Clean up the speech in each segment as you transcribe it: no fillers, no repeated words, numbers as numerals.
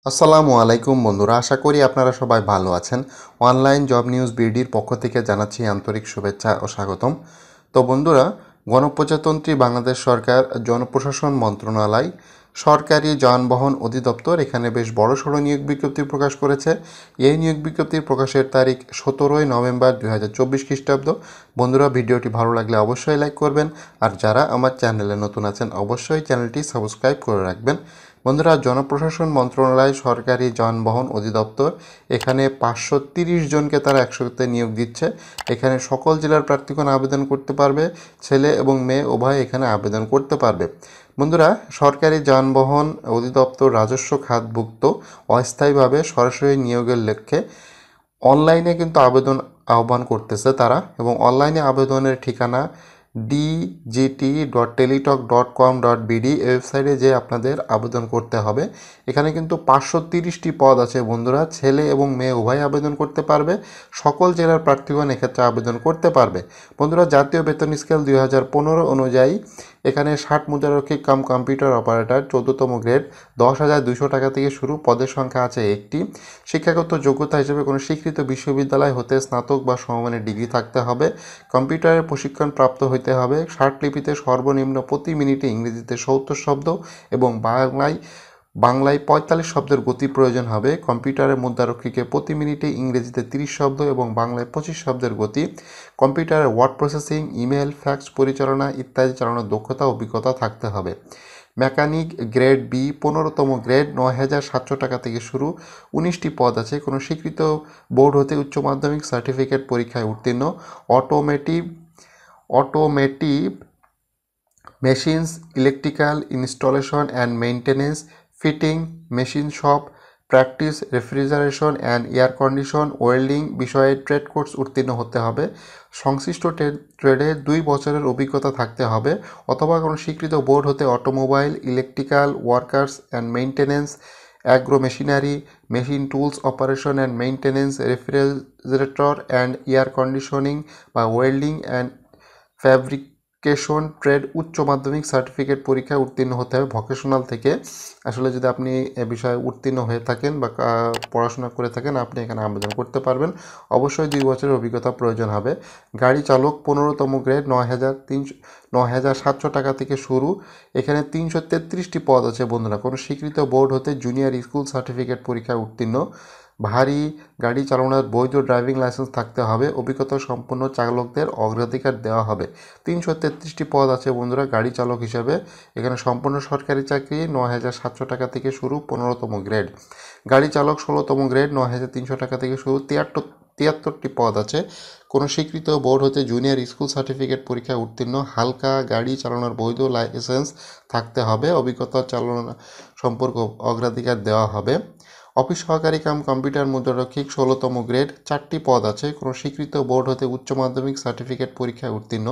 আসসালামু আলাইকুম বন্ধুরা, আশা করি আপনারা সবাই ভালো আছেন। অনলাইন জব নিউজ বিডির পক্ষ থেকে জানাচ্ছি আন্তরিক শুভেচ্ছা ও স্বাগতম। তো বন্ধুরা, গণপ্রজাতন্ত্রী বাংলাদেশ সরকার জনপ্রশাসন মন্ত্রণালয় সরকারি যানবাহন অধিদপ্তর এখানে বেশ বড়সড় নিয়োগ বিজ্ঞপ্তি প্রকাশ করেছে। এই নিয়োগ বিজ্ঞপ্তির প্রকাশের তারিখ 17ই নভেম্বর 2024 খ্রিস্টাব্দ। বন্ধুরা, ভিডিওটি ভালো লাগলে অবশ্যই লাইক করবেন, আর যারা আমার চ্যানেলে নতুন আছেন অবশ্যই চ্যানেলটি সাবস্ক্রাইব করে রাখবেন। বন্ধুরা, জনপ্রশাসন মন্ত্রণালয় সরকারি যানবাহন অধিদপ্তর এখানে 530 জনকে তারা একসাথে নিয়োগ দিচ্ছে। এখানে সকল জেলার প্রার্থীগণ আবেদন করতে পারবে, ছেলে এবং মেয়ে উভয় এখানে আবেদন করতে পারবে। বন্ধুরা, সরকারি যানবাহন অধিদপ্তর রাজস্ব খাতভুক্ত অস্থায়ীভাবে সরাসরি নিয়োগের লক্ষ্যে অনলাইনে কিন্তু আবেদন আহ্বান করতেছে তারা, এবং অনলাইনে আবেদনের ঠিকানা dgt.teletalk.com.bd ওয়েবসাইটে যে আপনাদের আবেদন করতে হবে। এখানে কিন্তু 530টি পদ আছে বন্ধুরা, ছেলে এবং মেয়ে উভয় আবেদন করতে পারবে। সকল জেলার প্রার্থীগণ এক্ষেত্রে আবেদন করতে পারবে। বন্ধুরা, জাতীয় বেতন স্কেল 2015 অনুযায়ী এখানে 60 মুদ্রারক্ষিক কাম কম্পিউটার অপারেটর 14তম গ্রেড 10,200 টাকা থেকে শুরু। পদের সংখ্যা আছে একটি। শিক্ষাগত যোগ্যতা হিসেবে কোনো স্বীকৃত বিশ্ববিদ্যালয় হতে স্নাতক বা সমমানের ডিগ্রি থাকতে হবে। কম্পিউটারের প্রশিক্ষণ প্রাপ্ত হতে হবে। ষাটলিপিতে সর্বনিম্ন প্রতি মিনিটে ইংরেজিতে 70 শব্দ এবং বাংলায় 45 শব্দের গতি প্রয়োজন হবে। কম্পিউটারের মুদ্রারক্ষীকে প্রতি মিনিটে ইংরেজিতে 30 শব্দ এবং বাংলায় 25 শব্দের গতি। কম্পিউটারের ওয়ার্ড প্রসেসিং, ইমেল, ফ্যাক্স পরিচালনা ইত্যাদি চালানোর দক্ষতা অভিজ্ঞতা থাকতে হবে। মেকানিক গ্রেড বি 15তম গ্রেড 9,700 টাকা থেকে শুরু। 19টি পদ আছে। কোনো স্বীকৃত বোর্ড হতে উচ্চ মাধ্যমিক সার্টিফিকেট পরীক্ষায় উত্তীর্ণ। Automotive machines, electrical installation and maintenance, fitting, machine shop, practice, refrigeration and air condition, welding বিষয়ে ট্রেড কোর্স উত্তীর্ণ হতে হবে। সংশ্লিষ্ট ট্রেডে 2 বছরের অভিজ্ঞতা থাকতে হবে, অথবা কোনো স্বীকৃত বোর্ড হতে automobile, electrical workers and maintenance, agro machinery, machine tools operation and maintenance, refrigerator and air conditioning বা ওয়েল্ডিং অ্যান্ড ফ্যাব্রিকেশন ট্রেড উচ্চ মাধ্যমিক সার্টিফিকেট পরীক্ষায় উত্তীর্ণ হতে হবে ভোকেশনাল থেকে। আসলে যদি আপনি এ বিষয়ে উত্তীর্ণ হয়ে থাকেন বা পড়াশোনা করে থাকেন, আপনি এখানে আবেদন করতে পারবেন। অবশ্যই 2 বছরের অভিজ্ঞতা প্রয়োজন হবে। গাড়ি চালক 15তম গ্রেড 9,700 টাকা থেকে শুরু। এখানে 333টি পদ আছে বন্ধুরা। কোনো স্বীকৃত বোর্ড হতে জুনিয়র স্কুল সার্টিফিকেট পরীক্ষায় উত্তীর্ণ। ভারী গাড়ি চালানোর বৈধ ড্রাইভিং লাইসেন্স থাকতে হবে। অভিজ্ঞতা সম্পন্ন চালকদের অগ্রাধিকার দেওয়া হবে। 333টি পদ আছে বন্ধুরা গাড়ি চালক হিসেবে। এখানে সম্পূর্ণ সরকারি চাকরি। 9,700 টাকা থেকে শুরু, 15তম গ্রেড। গাড়ি চালক 16তম গ্রেড 9,300 টাকা থেকে শুরু। 73টি পদ আছে। কোনো স্বীকৃত বোর্ড হতে জুনিয়র স্কুল সার্টিফিকেট পরীক্ষায় উত্তীর্ণ। হালকা গাড়ি চালানোর বৈধ লাইসেন্স থাকতে হবে। অভিজ্ঞতা চালনা সম্পর্ক অগ্রাধিকার দেওয়া হবে। অফিস সহকারী কাম কম্পিউটার মুদ্রারক্ষিক 16তম গ্রেড। 4টি পদ আছে। কোনো স্বীকৃত বোর্ড হতে উচ্চ মাধ্যমিক সার্টিফিকেট পরীক্ষায় উত্তীর্ণ।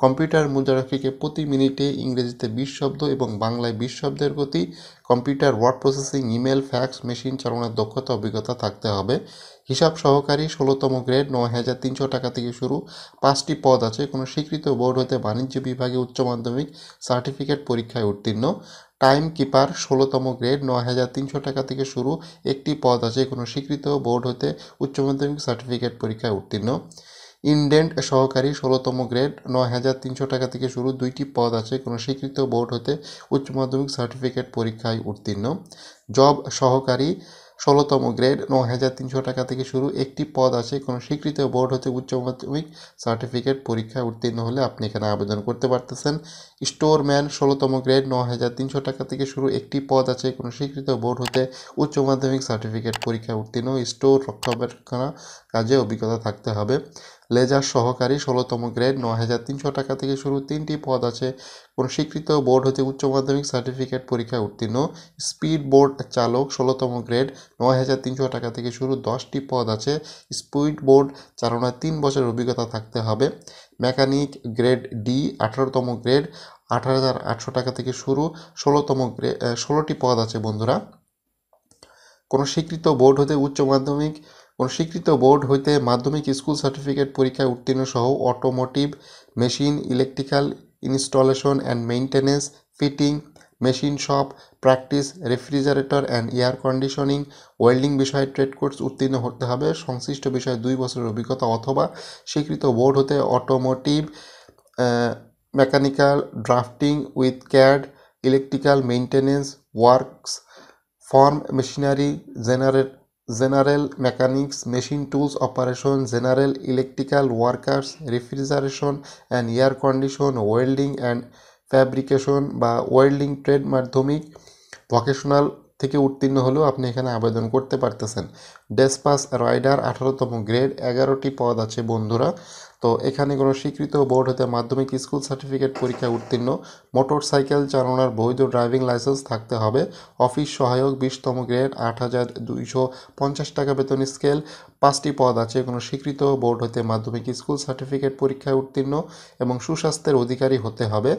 কম্পিউটার মুদ্রারক্ষীকে প্রতি মিনিটে ইংরেজিতে 20 শব্দ এবং বাংলায় 20 শব্দের গতি। Computer word processing, email, fax, machine চালানোর দক্ষতা অভিজ্ঞতা থাকতে হবে। হিসাব সহকারী 16তম গ্রেড 9,300 টাকা থেকে শুরু। 5টি পদ আছে। কোনো স্বীকৃত বোর্ড হতে বাণিজ্য বিভাগে উচ্চ মাধ্যমিক সার্টিফিকেট পরীক্ষায় উত্তীর্ণ। টাইম কিপার 16তম গ্রেড 9,300 টাকা থেকে শুরু। 1টি পদ আছে। কোনো স্বীকৃত বোর্ড হতে উচ্চ মাধ্যমিক সার্টিফিকেট পরীক্ষায় উত্তীর্ণ। ইনডেন্ট সহকারী 16তম গ্রেড 9,300 টাকা থেকে শুরু। 2টি পদ আছে। কোনো স্বীকৃত বোর্ড হতে উচ্চ মাধ্যমিক সার্টিফিকেট পরীক্ষায় উত্তীর্ণ। জব সহকারী 16তম গ্রেড 9,300 টাকা থেকে শুরু। 1টি পদ আছে। কোনো স্বীকৃত বোর্ড হতে উচ্চ মাধ্যমিক সার্টিফিকেট পরীক্ষায় উত্তীর্ণ হলে আপনি এখানে আবেদন করতে পারতেছেন। স্টোরম্যান 16তম গ্রেড 9,300 টাকা থেকে শুরু। 1টি পদ আছে। কোনো স্বীকৃত বোর্ড হতে উচ্চ মাধ্যমিক সার্টিফিকেট পরীক্ষায় উত্তীর্ণ। স্টোর রক্ষণাবেক্ষণ কাজে অভিজ্ঞতা থাকতে হবে। লেজার সহকারী 16তম গ্রেড 9,300 টাকা থেকে শুরু। 3টি পদ আছে। কোনো স্বীকৃত বোর্ড হতে উচ্চ মাধ্যমিক সার্টিফিকেট পরীক্ষায় উত্তীর্ণ। স্পিড বোট চালক 16তম গ্রেড 9,300 টাকা থেকে শুরু। 10টি পদ আছে। স্পিড বোট চালানোর 3 বছরের অভিজ্ঞতা থাকতে হবে। মেকানিক গ্রেড ডি 18তম গ্রেড 18,800 টাকা থেকে শুরু। 16টি পদ আছে বন্ধুরা। কোনো স্বীকৃত বোর্ড হইতে মাধ্যমিক স্কুল সার্টিফিকেট পরীক্ষায় উত্তীর্ণ সহ automotive, machine, electrical installation and maintenance, fitting, machine shop, practice, refrigerator and air conditioning, welding বিষয়ে ট্রেড কোর্স উত্তীর্ণ হতে হবে। সংশ্লিষ্ট বিষয়ে 2 বছরের অভিজ্ঞতা অথবা স্বীকৃত বোর্ড হতে automotive, mechanical, drafting with CAD, electrical maintenance works, farm machinery, general mechanics, machine tools operation, general electrical workers, refrigeration and air condition, welding and fabrication বা ওয়েল্ডিং ট্রেড মাধ্যমিক ভোকেশনাল থেকে উত্তীর্ণ হলেও আপনি এখানে আবেদন করতে পারতেছেন। ডেসপাস রাইডার 18তম গ্রেড, 11টি পদ আছে বন্ধুরা। তো এখানে কোনো স্বীকৃত বোর্ড হতে মাধ্যমিক স্কুল সার্টিফিকেট পরীক্ষায় উত্তীর্ণ, মোটর সাইকেল চালানোর বৈধ ড্রাইভিং লাইসেন্স থাকতে হবে। অফিস সহায়ক 20তম গ্রেড, 8,250 টাকা বেতন স্কেল, 5টি পদ আছে কোনো স্বীকৃত বোর্ড হতে মাধ্যমিক স্কুল সার্টিফিকেট পরীক্ষায় উত্তীর্ণ এবং সুস্বাস্থ্যের অধিকারী হতে হবে।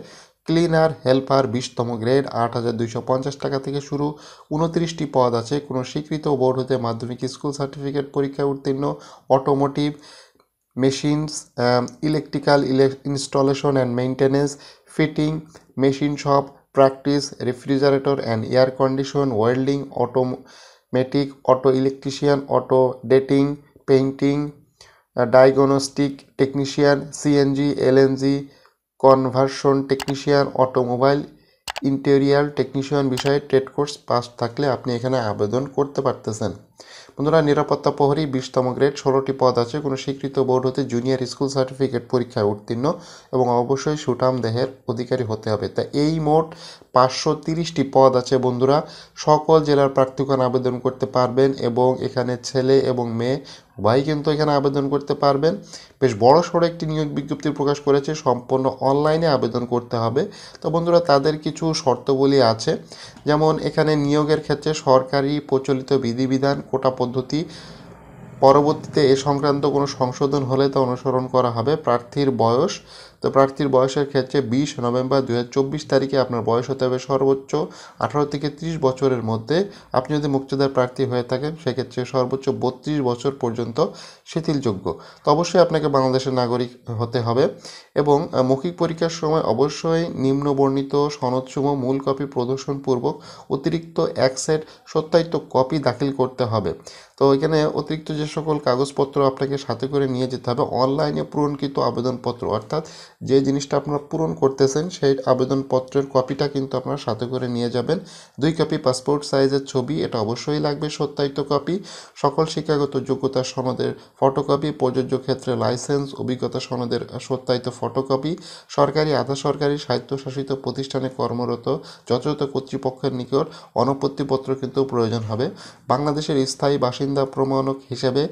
ক্লিনার হেল্পার 20তম গ্রেড, 8,250 টাকা থেকে শুরু, 29টি পদ আছে কোনো স্বীকৃত বোর্ড হতে মাধ্যমিক স্কুল সার্টিফিকেট পরীক্ষায় উত্তীর্ণ। Automotive, machines, electrical installation and maintenance, fitting, machine shop, practice, refrigerator and air condition, welding, automatic, auto electrician, auto dating, painting, diagnostic technician, CNG, LNG, conversion technician, automobile interior technician বিষয়ে trade course pass থাকলে আপনি এখানে আবেদন করতে পারতেছেন। বন্ধুরা, নিরাপত্তা প্রহরী 20তম গ্রেড, 16টি পদ আছে কোনো স্বীকৃত বোর্ড হতে জুনিয়র স্কুল সার্টিফিকেট পরীক্ষায় উত্তীর্ণ এবং অবশ্যই সুঠাম দেহের অধিকারী হতে হবে। তা এই মোট 530টি পদ আছে বন্ধুরা। সকল জেলার প্রার্থীগণ আবেদন করতে পারবেন এবং এখানে ছেলে এবং মেয়ে উভয়ই কিন্তু এখানে আবেদন করতে পারবেন। বেশ বড় সড়ো একটি নিয়োগ বিজ্ঞপ্তি প্রকাশ করেছে, সম্পূর্ণ অনলাইনে আবেদন করতে হবে। তো বন্ধুরা, তাদের কিছু শর্তাবলী আছে, যেমন এখানে নিয়োগের ক্ষেত্রে সরকারি প্রচলিত বিধিবিধান, কোটা পদ্ধতি পরবর্তীতে এ সংক্রান্ত কোনো সংশোধন হলে তা অনুসরণ করা হবে। প্রার্থীর বয়স, তো প্রার্থীর বয়সের ক্ষেত্রে 20 নভেম্বর 2024 তারিখে আপনার বয়স হতে হবে সর্বোচ্চ 18 থেকে 30 বছরের মধ্যে। আপনি যদি মুক্তিযোদ্ধার প্রার্থী হয়ে থাকেন সেক্ষেত্রে সর্বোচ্চ 32 বছর পর্যন্ত শিথিলযোগ্য। তো অবশ্যই আপনাকে বাংলাদেশের নাগরিক হতে হবে এবং মৌখিক পরীক্ষার সময় অবশ্যই নিম্নবর্ণিত সনদসমূহ মূল কপি প্রদর্শনপূর্বক অতিরিক্ত এক সেট সত্যায়িত কপি দাখিল করতে হবে। তো এখানে অতিরিক্ত যে সকল কাগজপত্র আপনাকে সাথে করে নিয়ে যেতে হবে, অনলাইনে পূরণকৃত আবেদনপত্র, অর্থাৎ যে জিনিসটা আপনারা পূরণ করতেছেন সেই আবেদনপত্রের কপিটা কিন্তু আপনারা সাথে করে নিয়ে যাবেন। 2 কপি পাসপোর্ট সাইজের ছবি, এটা অবশ্যই লাগবে, সত্যায়িত কপি, সকল শিক্ষাগত যোগ্যতা সনদের ফটোকপি, প্রযোজ্য ক্ষেত্রে লাইসেন্স, অভিজ্ঞতা সনদের সত্যায়িত ফটোকপি, সরকারি আধা সরকারি স্বায়ত্তশাসিত প্রতিষ্ঠানে কর্মরত যথাযথ কর্তৃপক্ষের নিকট অনুপত্তিপত্র কিন্তু প্রয়োজন হবে। বাংলাদেশের স্থায়ী বাসিন্দা প্রমাণক হিসেবে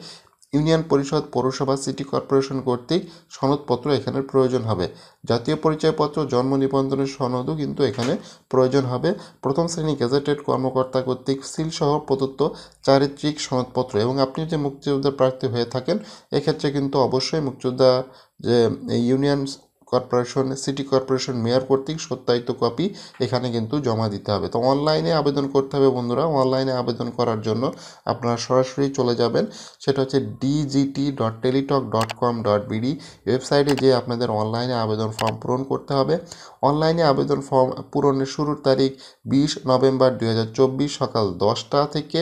ইউনিয়ন পরিষদ, পৌরসভা, সিটি কর্পোরেশন কর্তৃক সনদপত্র এখানে প্রয়োজন হবে। জাতীয় পরিচয়পত্র, জন্ম নিবন্ধনের সনদও কিন্তু এখানে প্রয়োজন হবে। প্রথম শ্রেণী গেজেটেড কর্মকর্তা কর্তৃক সিলসহ প্রদত্ত চারিত্রিক সনদপত্র এবং আপনি যে মুক্তিযোদ্ধার প্রার্থী হয়ে থাকেন এক্ষেত্রে কিন্তু অবশ্যই মুক্তিযোদ্ধা যে union corporation, city corporation, mayor কর্তৃক সত্যায়িত কপি এখানে কিন্তু জমা দিতে হবে। তো অনলাইনে আবেদন করতে হবে বন্ধুরা। অনলাইনে আবেদন করার জন্য আপনারা সরাসরি চলে যাবেন, সেটা হচ্ছে dgt.teletalk.com.bd ওয়েবসাইটে যেয়ে আপনাদের অনলাইনে আবেদন ফর্ম পূরণ করতে হবে। অনলাইনে আবেদন ফর্ম পূরণের শুরুর তারিখ 20 নভেম্বর 2024 সকাল 10টা থেকে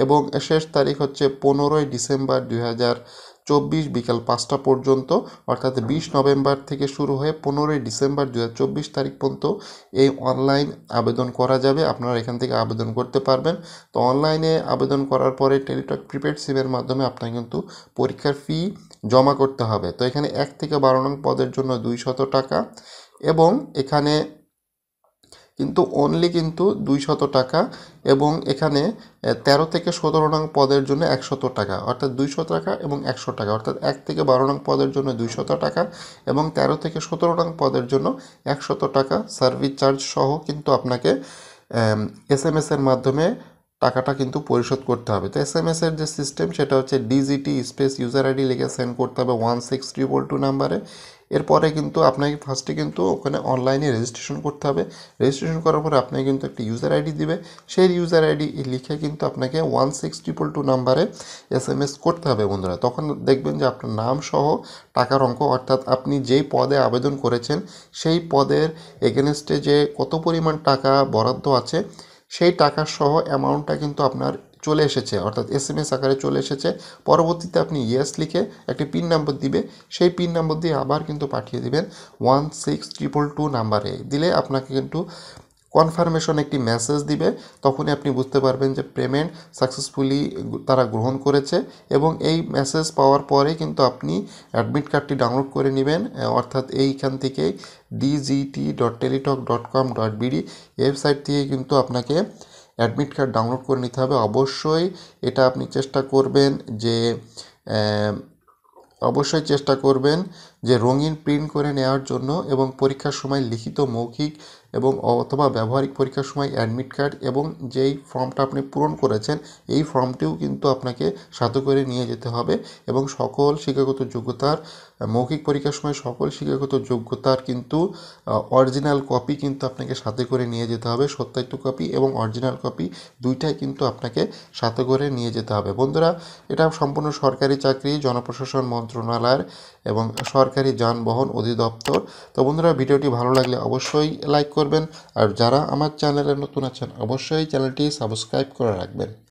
এবং শেষ তারিখ হচ্ছে 15 ডিসেম্বর 2024 বিকাল 5টা পর্যন্ত, অর্থাৎ 20 নভেম্বর থেকে শুরু হয়ে 15 ডিসেম্বর 2024 তারিখ পর্যন্ত এই অনলাইন আবেদন করা যাবে। আপনারা এখান থেকে আবেদন করতে পারবেন। তো অনলাইনে আবেদন করার পরে টেলিটক প্রিপেড সিমের মাধ্যমে আপনাকে কিন্তু পরীক্ষার ফি জমা করতে হবে। তো এখানে 1 থেকে 12 নং পদের জন্য 200 টাকা এবং এখানে কিন্তু অনলি কিন্তু 200 টাকা এবং এখানে 13 থেকে 17 নং পদের জন্য 100 টাকা, অর্থাৎ 200 টাকা এবং 100 টাকা, অর্থাৎ 1 থেকে 12 নং পদের জন্য 200 টাকা এবং 13 থেকে 17 নং পদের জন্য 100 টাকা সার্ভিস চার্জ সহ কিন্তু আপনাকে SMS এর মাধ্যমে টাকাটা কিন্তু পরিশোধ করতে হবে। তো এসএমএস এর যে সিস্টেম সেটা হচ্ছে ডিজিটি স্পেস ইউজার আইডি লিখে সেন্ড করতে হবে 16322 নাম্বারে। এরপরে কিন্তু আপনাকে ফার্স্টে কিন্তু ওখানে অনলাইনে রেজিস্ট্রেশন করতে হবে। রেজিস্ট্রেশন করার পরে আপনাকে কিন্তু একটা ইউজার আইডি দিবে, সেই ইউজার আইডি লিখে কিন্তু আপনাকে 16322 নাম্বারে এসএমএস করতে হবে বন্ধুরা। তখন দেখবেন যে আপনার নাম সহ টাকার অঙ্ক, অর্থাৎ আপনি যেই পদে আবেদন করেছেন সেই পদের এগেনস্টে যে কত পরিমাণ টাকা বরাদ্দ আছে সেই টাকা সহ অ্যামাউন্টটা কিন্তু আপনার চলে এসেছে, অর্থাৎ এসএমএস আকারে চলে এসেছে। পরবর্তীতে আপনি ইয়েস লিখে একটি পিন নাম্বার দিবে, সেই পিন নাম্বার দিয়ে আবার কিন্তু পাঠিয়ে দিবেন 16222 নাম্বারে। দিলে আপনাকে কিন্তু কনফার্মেশন একটি মেসেজ দিবে, তখনই আপনি বুঝতে পারবেন যে পেমেন্ট সাকসেসফুলি তারা গ্রহণ করেছে। এবং এই মেসেজ পাওয়ার পরে কিন্তু আপনি অ্যাডমিট কার্ডটি ডাউনলোড করে নেবেন, অর্থাৎ এইখান থেকে dgt.teletalk.com.bd ওয়েবসাইট থেকে কিন্তু আপনাকে অ্যাডমিট কার্ড ডাউনলোড করে নিতে হবে। অবশ্যই এটা আপনি চেষ্টা করবেন যে অবশ্যই চেষ্টা করবেন যে রঙিন প্রিন্ট করে নেওয়ার জন্য, এবং পরীক্ষার সময় লিখিত, মৌখিক এবং অথবা ব্যবহারিক পরীক্ষার সময় অ্যাডমিট কার্ড এবং যেই ফর্মটা আপনি পূরণ করেছেন এই ফর্মটিও কিন্তু আপনাকে সাথে করে নিয়ে যেতে হবে। এবং সকল শিক্ষাগত যোগ্যতার মৌখিক পরীক্ষার সময় সকল শিক্ষাগত যোগ্যতার কিন্তু অরিজিনাল কপি কিন্তু আপনাকে সাথে করে নিয়ে যেতে হবে। সত্যায়িত কপি এবং অরিজিনাল কপি দুইটাই কিন্তু আপনাকে সাথে করে নিয়ে যেতে হবে বন্ধুরা। এটা সম্পূর্ণ সরকারি চাকরি, জনপ্রশাসন মন্ত্রণালয়ের এবং সরকারি যানবাহন অধিদপ্তর। তো বন্ধুরা, ভিডিওটি ভালো লাগলে অবশ্যই লাইক করবেন, আর যারা আমার চ্যানেলে নতুন আছেন অবশ্যই চ্যানেলটি সাবস্ক্রাইব করে রাখবেন।